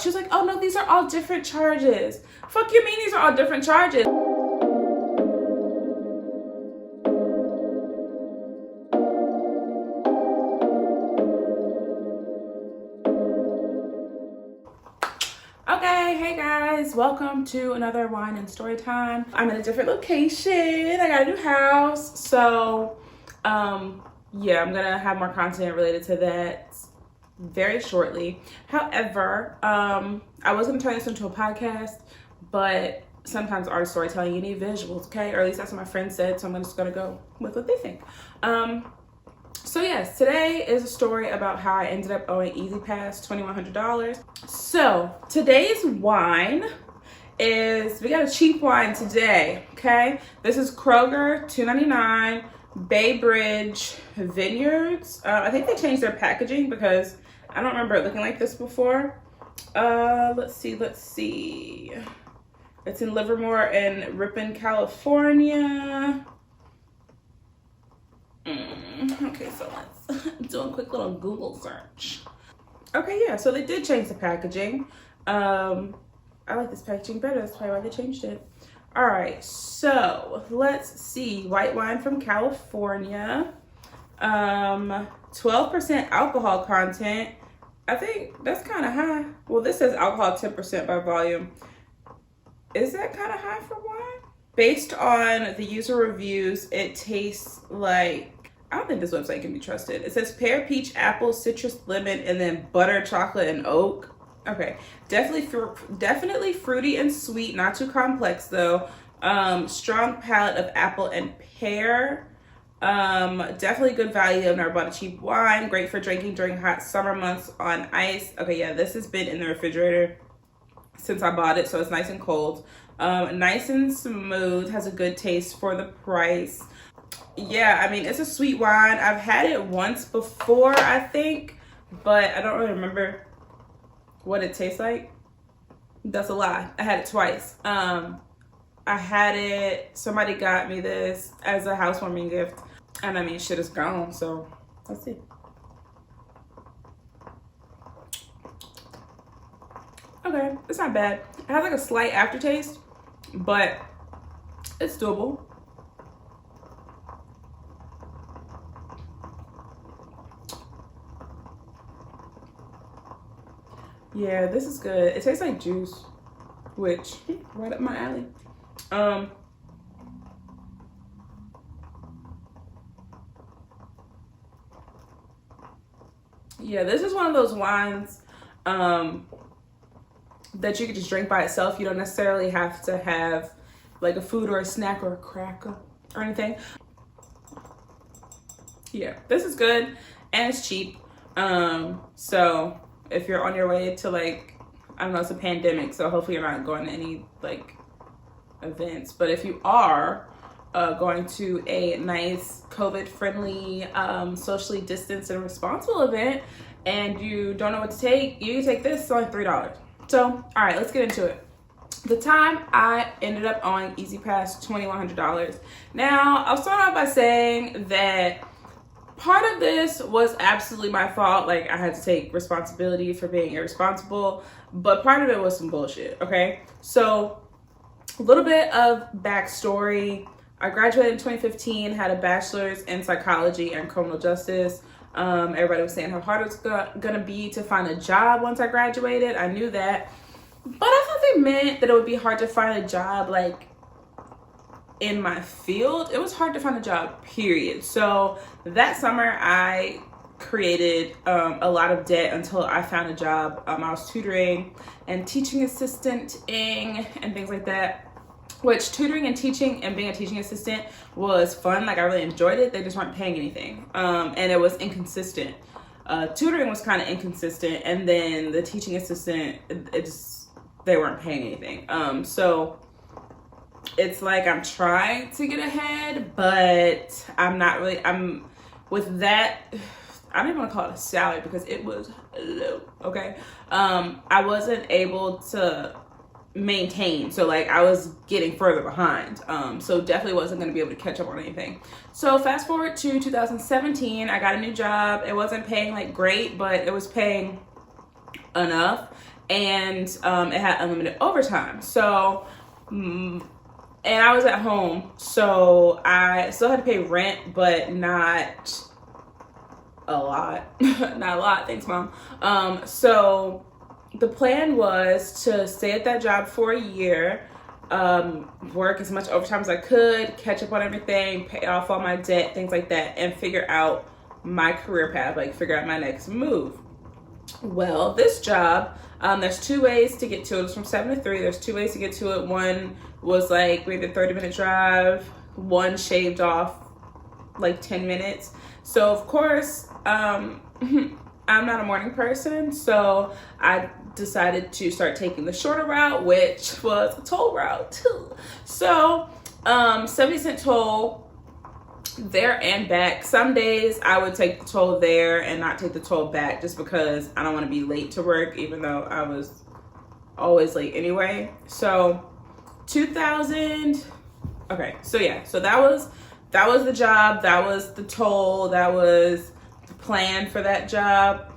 She's like, oh no, these are all different charges. Fuck you mean these are all different charges? Okay, hey guys, welcome to another wine and story time. I'm in a different location. I got a new house. So, yeah, I'm gonna have more content related to that very shortly. However, I was gonna turn this into a podcast, but sometimes art is storytelling, you need visuals, okay? Or at least that's what my friend said, so I'm just gonna go with what they think. So yes, today is a story about how I ended up owing Easy Pass $2,100. So today's wine is, we got a cheap wine today, okay? This is Kroger, $2.99, Bay Bridge Vineyards. I think they changed their packaging because I don't remember it looking like this before. Let's see. It's in Livermore and Ripon, California. Okay, so let's do a quick little Google search. Okay, yeah, so they did change the packaging. I like this packaging better. That's probably why they changed it. All right, so let's see. White wine from California. 12% alcohol content. I think that's kind of high. Well, this says alcohol 10% by volume. Is that kind of high for wine? Based on the user reviews, it tastes like, I don't think this website can be trusted. It says pear, peach, apple, citrus, lemon, and then butter, chocolate, and oak. Okay, definitely fruity and sweet, not too complex though. Strong palate of apple and pear. Definitely good value. I've never bought a cheap wine. Great for drinking during hot summer months on ice. Okay, yeah, this has been in the refrigerator since I bought it, so it's nice and cold. Nice and smooth, has a good taste for the price. Yeah, I mean, it's a sweet wine. I've had it once before, I think, but I don't really remember what it tastes like. That's a lie. I had it twice. I had it, somebody got me this as a housewarming gift, and I mean, shit is gone, so let's see. Okay, it's not bad. It has like a slight aftertaste, but it's doable. Yeah, this is good. It tastes like juice, which right up my alley. Yeah, this is one of those wines that you could just drink by itself. You don't necessarily have to have like a food or a snack or a cracker or anything. Yeah, this is good and it's cheap. So if you're on your way to, like, I don't know, it's a pandemic, so hopefully you're not going to any like events, but if you are going to a nice COVID friendly, socially distanced and responsible event and you don't know what to take, you can take this. It's only $3. So, all right, let's get into it. The time I ended up owing Easy Pass $2,100. Now, I'll start off by saying that part of this was absolutely my fault. Like, I had to take responsibility for being irresponsible, but part of it was some bullshit, okay? So, a little bit of backstory. I graduated in 2015, had a bachelor's in psychology and criminal justice. Everybody was saying how hard it was gonna be to find a job once I graduated. I knew that, but I thought they meant that it would be hard to find a job like in my field. It was hard to find a job, period. So that summer I created a lot of debt until I found a job. I was tutoring and teaching assistanting and things like that, which tutoring and teaching and being a teaching assistant was fun. Like, I really enjoyed it. They just weren't paying anything. And it was inconsistent. Tutoring was kind of inconsistent. And then the teaching assistant, they weren't paying anything. So it's like I'm trying to get ahead, but I'm not really, with that, I don't even want to call it a salary because it was low, okay? I wasn't able to maintain, so like I was getting further behind, so definitely wasn't going to be able to catch up on anything. So fast forward to 2017, I got a new job. It wasn't paying like great, but it was paying enough, and it had unlimited overtime. So, and I was at home, so I still had to pay rent, but not a lot. Not a lot, thanks Mom. So the plan was to stay at that job for a year, work as much overtime as I could, catch up on everything, pay off all my debt, things like that, and figure out my career path, like figure out my next move. Well, this job, there's 2 ways to get to it. It's from 7 to 3. There's 2 ways to get to it. One was like maybe a 30-minute drive. One shaved off like 10 minutes. So of course, I'm not a morning person, so I decided to start taking the shorter route, which was a toll route too. So 70-cent toll there and back. Some days I would take the toll there and not take the toll back, just because I don't want to be late to work, even though I was always late anyway. So 2000. Okay, so yeah, so that was the job, that was the toll, that was the plan for that job.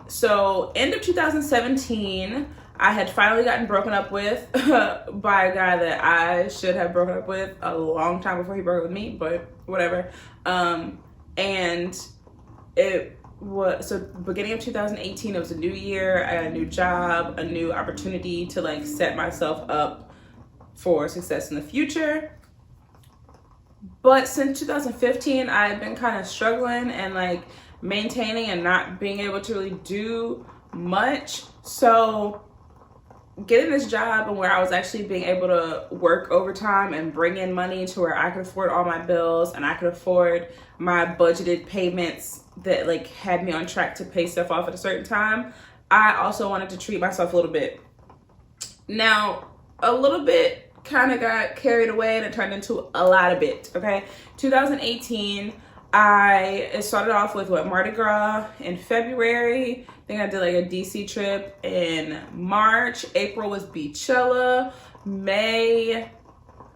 So end of 2017, I had finally gotten broken up with by a guy that I should have broken up with a long time before he broke up with me, but whatever. And it was, so beginning of 2018, it was a new year, I had a new job, a new opportunity to like set myself up for success in the future. But since 2015, I've been kind of struggling and like maintaining and not being able to really do much. So getting this job and where I was actually being able to work overtime and bring in money to where I could afford all my bills and I could afford my budgeted payments that like had me on track to pay stuff off at a certain time, I also wanted to treat myself a little bit. Now, a little bit kind of got carried away and it turned into a lot of bit, okay? 2018, it started off with Mardi Gras in February. I think I did like a DC trip in March. April was Beachella. May,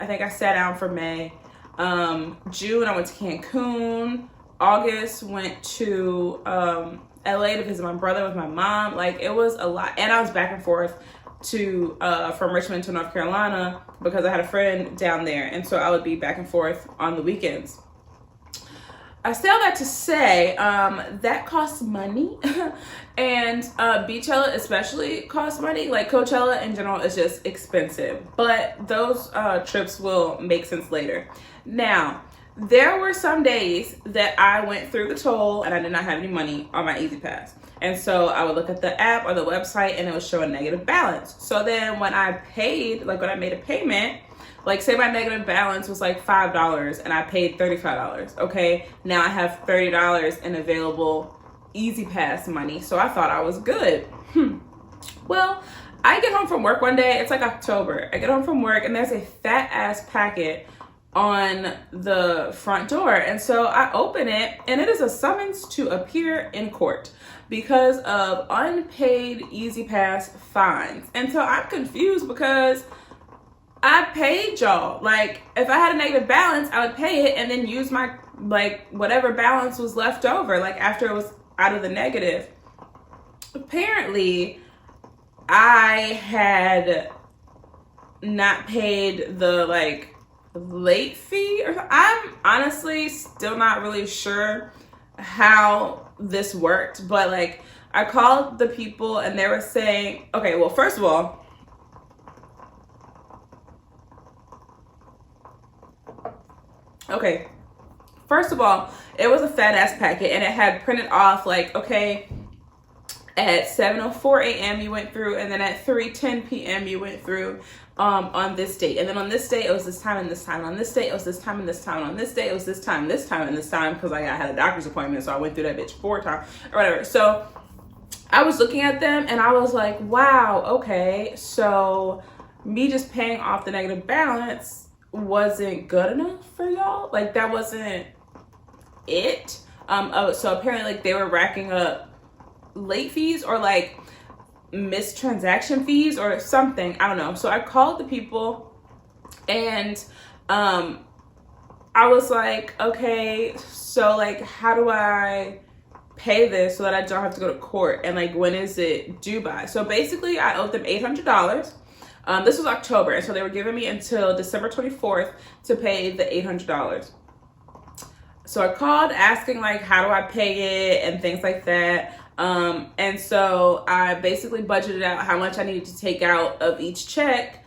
I think I sat down for May. June, I went to Cancun. August, went to LA to visit my brother with my mom. Like, it was a lot. And I was back and forth to from Richmond to North Carolina because I had a friend down there. And so I would be back and forth on the weekends. I say all that to say that costs money and Beachella especially costs money. Like Coachella in general is just expensive, but those trips will make sense later. Now, there were some days that I went through the toll and I did not have any money on my Easy Pass. And so I would look at the app or the website and it would show a negative balance. So then when I paid, like when I made a payment, like say my negative balance was like $5 and I paid $35. Okay, now I have $30 in available Easy Pass money. So I thought I was good. Well, I get home from work one day, it's like October. I get home from work and there's a fat ass packet on the front door. And so I open it and it is a summons to appear in court because of unpaid Easy Pass fines. And so I'm confused because I paid y'all. Like, if I had a negative balance, I would pay it and then use my, like, whatever balance was left over, like, after it was out of the negative. Apparently, I had not paid the, like, late fee. I'm honestly still not really sure how this worked, but, like, I called the people and they were saying, okay, well, first of all, it was a fat ass packet and it had printed off like, okay, at 7:04 a.m. you went through, and then at 3:10 p.m. you went through on this date. And then on this date it was this time and this time. On this date it was this time and this time. On this date it was this time and this time because I had a doctor's appointment, so I went through that bitch 4 times or whatever. So I was looking at them and I was like, wow, okay, so me just paying off the negative balance wasn't good enough for y'all. Like, that wasn't it. So apparently, like, they were racking up late fees or like missed transaction fees or something. I don't know. So I called the people and I was like, okay, so like, how do I pay this so that I don't have to go to court, and like when is it due by? So basically I owed them $800. This was October, and so they were giving me until December 24th to pay the $800. So I called asking like, how do I pay it and things like that. And so I basically budgeted out how much I needed to take out of each check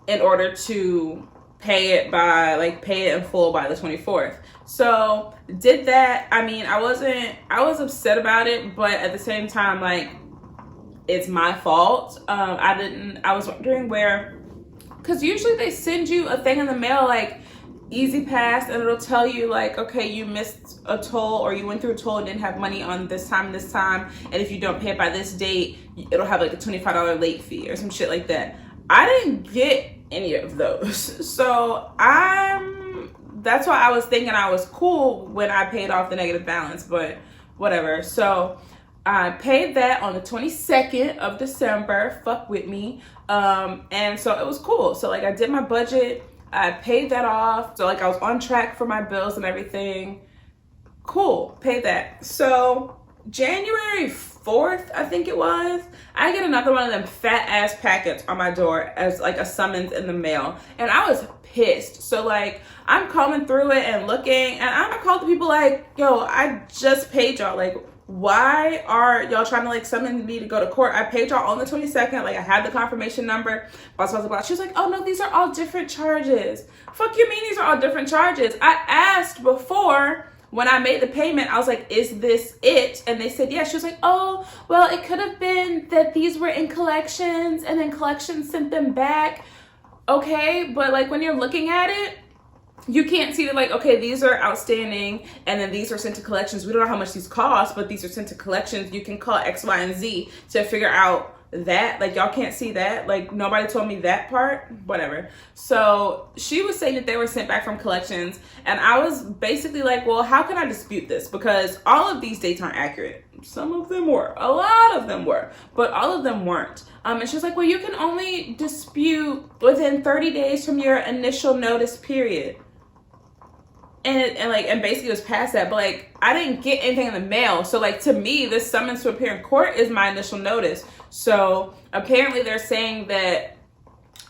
in order to pay it in full by the 24th. So did that. I mean, I was upset about it, but at the same time, like, it's my fault. I was wondering because usually they send you a thing in the mail, like Easy Pass, and it'll tell you like, okay, you missed a toll or you went through a toll and didn't have money on this time, and if you don't pay it by this date, it'll have like a $25 late fee or some shit like that. I didn't get any of those. So that's why I was thinking I was cool when I paid off the negative balance, but whatever. So I paid that on the 22nd of December, fuck with me. And so it was cool. So like I did my budget, I paid that off. So like I was on track for my bills and everything. Cool, paid that. So January 4th, I think it was, I get another one of them fat ass packets on my door as like a summons in the mail. And I was pissed. So like I'm combing through it and looking, and I'm gonna call the people like, yo, I just paid y'all. Like, why are y'all trying to like summon me to go to court? I paid y'all on the 22nd. Like I had the confirmation number. Blah, blah, blah. She was like, oh no, these are all different charges. Fuck you mean these are all different charges? I asked before when I made the payment, I was like, is this it? And they said, yeah. She was like, oh, well, it could have been that these were in collections and then collections sent them back. Okay, but like when you're looking at it, you can't see that like, okay, these are outstanding and then these are sent to collections. We don't know how much these cost, but these are sent to collections. You can call X, Y, and Z to figure out that. Like, y'all can't see that. Like, nobody told me that part. Whatever. So she was saying that they were sent back from collections, and I was basically like, well, how can I dispute this? Because all of these dates aren't accurate. Some of them were. A lot of them were. But all of them weren't. And she was like, well, you can only dispute within 30 days from your initial notice period. And basically it was past that, but like I didn't get anything in the mail. So like to me, this summons to appear in court is my initial notice. So apparently they're saying that,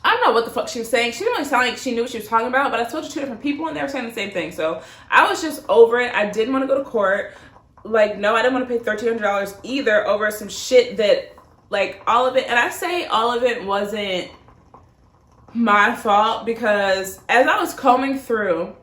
I don't know what the fuck she was saying. She didn't really sound like she knew what she was talking about, but I spoke to 2 different people and they were saying the same thing. So I was just over it. I didn't want to go to court. Like, no, I didn't want to pay $1,300 either over some shit that like all of it. And I say all of it wasn't my fault because as I was combing through,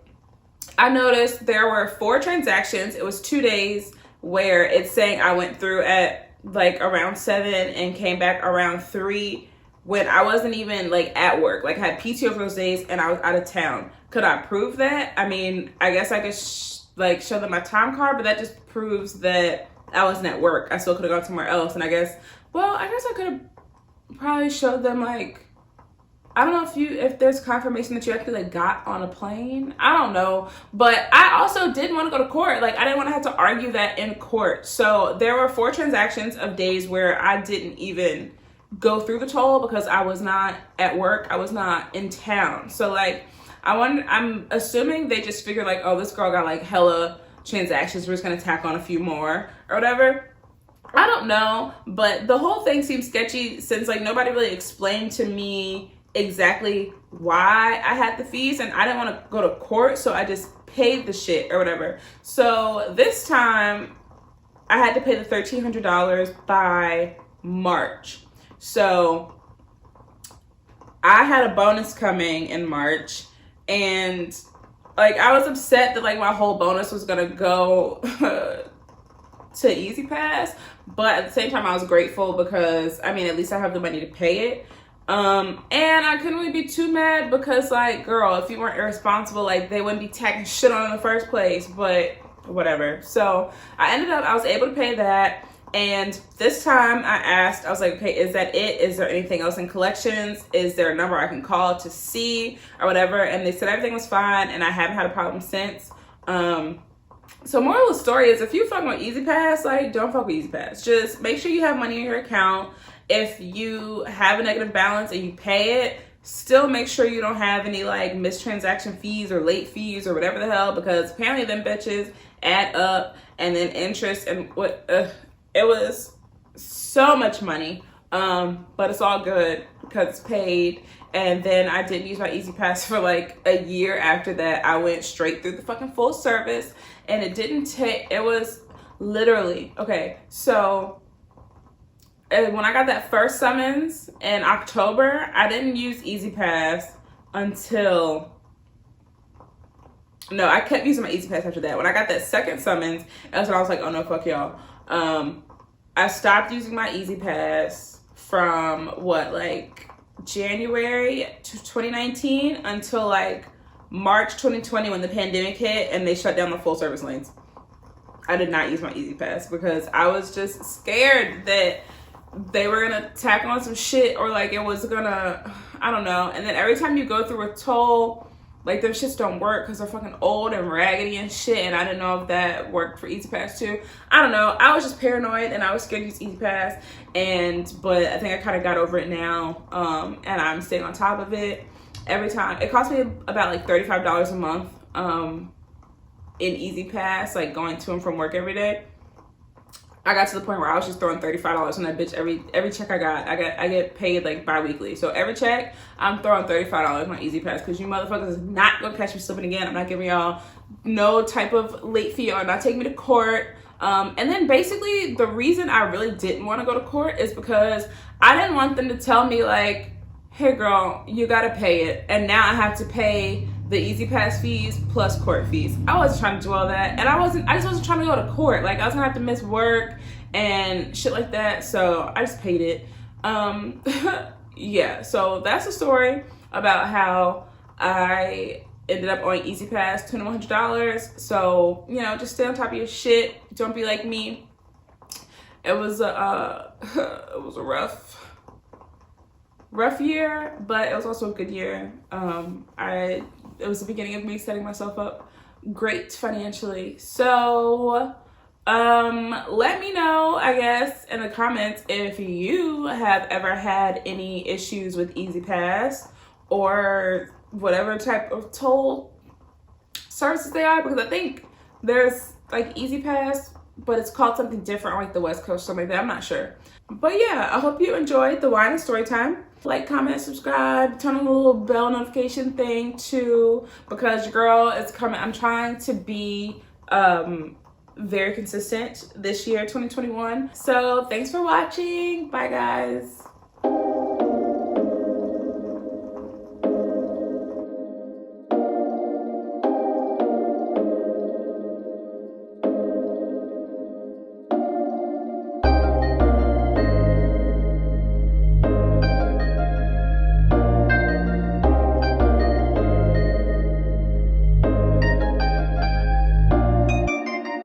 I noticed there were 4 transactions. It was 2 days where it's saying I went through at like around 7 and came back around 3 when I wasn't even like at work. Like I had PTO for those days and I was out of town. Could I prove that? I mean, I guess I could show them my time card, but that just proves that I wasn't at work. I still could have gone somewhere else. And I guess I could have probably showed them like, I don't know if there's confirmation that you actually like got on a plane. I don't know. But I also didn't want to go to court. Like I didn't want to have to argue that in court. So there were 4 transactions of days where I didn't even go through the toll because I was not at work. I was not in town. So like I'm assuming they just figured like, oh, this girl got like hella transactions. We're just gonna tack on a few more or whatever. I don't know. But the whole thing seems sketchy since like nobody really explained to me exactly why I had the fees, and I didn't want to go to court, so I just paid the shit or whatever. So this time I had to pay the $1,300 by March. So I had a bonus coming in March, and like I was upset that like my whole bonus was gonna go to Easy Pass, but at the same time I was grateful because I mean at least I have the money to pay it. And I couldn't really be too mad because like, girl, if you weren't irresponsible, like they wouldn't be tacking shit on in the first place, but whatever. So I was able to pay that. And this time I was like, okay, is that it? Is there anything else in collections? Is there a number I can call to see or whatever? And they said everything was fine and I haven't had a problem since. So moral of the story is if you fuck with Easy Pass, like don't fuck with Easy Pass. Just make sure you have money in your account. If you have a negative balance and you pay it, still make sure you don't have any like mistransaction fees or late fees or whatever the hell, because apparently them bitches add up, and then interest, and what it was so much money. But it's all good because it's paid. And then I didn't use my Easy Pass for like a year after that. I went straight through the fucking full service, and it didn't take, it was literally, okay, so when I got that first summons in October, I didn't use Easy Pass until, no, I kept using my Easy Pass after that. When I got that second summons, that's when I was like, oh no, fuck y'all. I stopped using my Easy Pass from what, like January 2019 until like March 2020 when the pandemic hit and they shut down the full service lanes. I did not use my Easy Pass because I was just scared that they were gonna tack on some shit, or like it was gonna, I don't know. And then every time you go through a toll, like them shits don't work because they're fucking old and raggedy and shit. And I didn't know if that worked for Easy Pass too. I don't know. I was just paranoid and I was scared to use Easy Pass. But I think I kind of got over it now. And I'm staying on top of it every time. It cost me about like $35 a month in Easy Pass, like going to and from work every day. I got to the point where I was just throwing $35 on that bitch every check I get paid like bi-weekly. So every check, I'm throwing $35 on Easy Pass because you motherfuckers is not gonna catch me slipping again. I'm not giving y'all no type of late fee or not taking me to court. And then basically the reason I really didn't want to go to court is because I didn't want them to tell me like, hey girl, you gotta pay it. And now I have to pay the Easy Pass fees plus court fees. I wasn't trying to do all that. And I just wasn't trying to go to court. Like I was gonna have to miss work and shit like that. So I just paid it. Yeah, so that's the story about how I ended up on Easy Pass, $2,100. So, you know, just stay on top of your shit. Don't be like me. It was a rough year, but it was also a good year. It was the beginning of me setting myself up great financially. So let me know, I guess, in the comments if you have ever had any issues with Easy Pass or whatever type of toll services they are, because I think there's like Easy Pass, but it's called something different on like the West Coast, something like that. I'm not sure. But yeah, I hope you enjoyed the wine and story time. Like, comment, subscribe, turn on the little bell notification thing too, because your girl is coming. I'm trying to be very consistent this year, 2021. So thanks for watching. Bye guys.